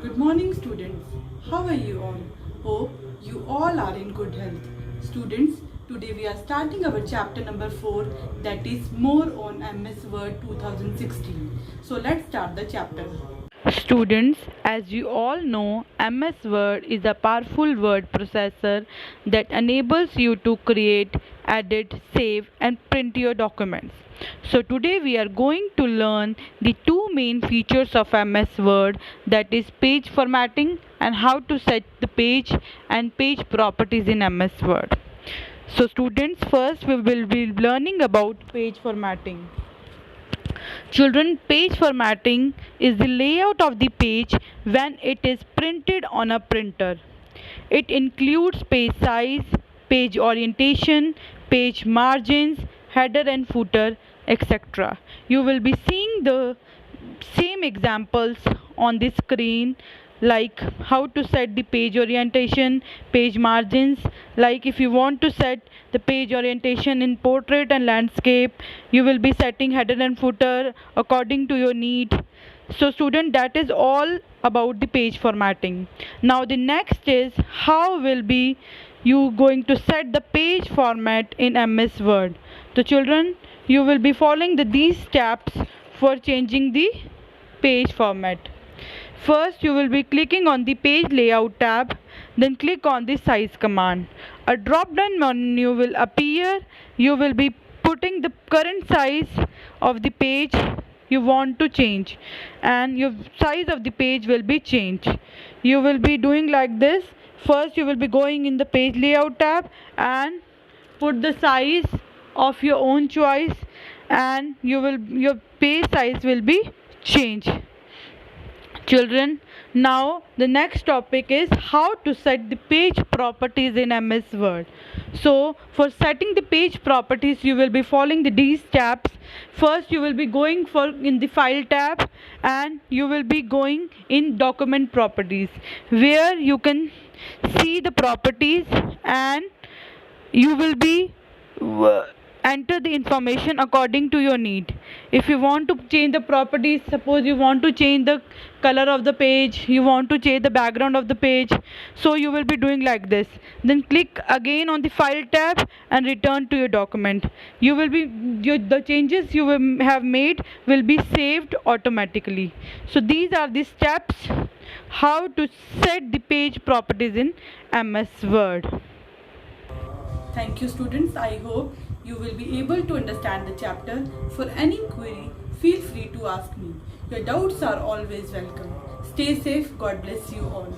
Good morning, students. How are you all? Hope you all are in good health. Students, today we are starting our chapter number 4, that is more on MS Word 2016. So let's start the chapter. Students, as you all know, MS Word is a powerful word processor that enables you to create, edit, save and print your documents. So today we are going to learn the two main features of MS Word, that is page formatting and how to set the page and page properties in MS Word. So students, first we will be learning about page formatting. Children, page formatting is the layout of the page when it is printed on a printer. It includes page size, page orientation, page margins, header and footer, etc. You will be seeing the same examples on the screen, like how to set the page orientation, page margins. Like if you want to set the page orientation in portrait and landscape, you will be setting header and footer according to your need. So student, that is all about the page formatting. Now the next is how will be you going to set the page format in MS Word. So children, you will be following these steps for changing the page format. First, you will be clicking on the page layout tab, then click on the size command. A drop down menu will appear. You will be putting the current size of the page you want to change, and your size of the page will be changed. You will be doing like this. First, you will be going in the page layout tab and put the size of your own choice, and your page size will be changed. Children, now the next topic is how to set the page properties in MS Word. So for setting the page properties, you will be following these steps. First, you will be going for in the file tab, and you will be going in document properties, where you can see the properties, and you will be enter the information according to your need. If you want to change the properties, suppose you want to change the color of the page, you want to change the background of the page, so you will be doing like this. Then click again on the file tab and return to your document. You will be the changes you will have made will be saved automatically. So these are the steps how to set the page properties in MS Word. Thank you, students. I hope you will be able to understand the chapter. For any query, feel free to ask me. Your doubts are always welcome. Stay safe. God bless you all.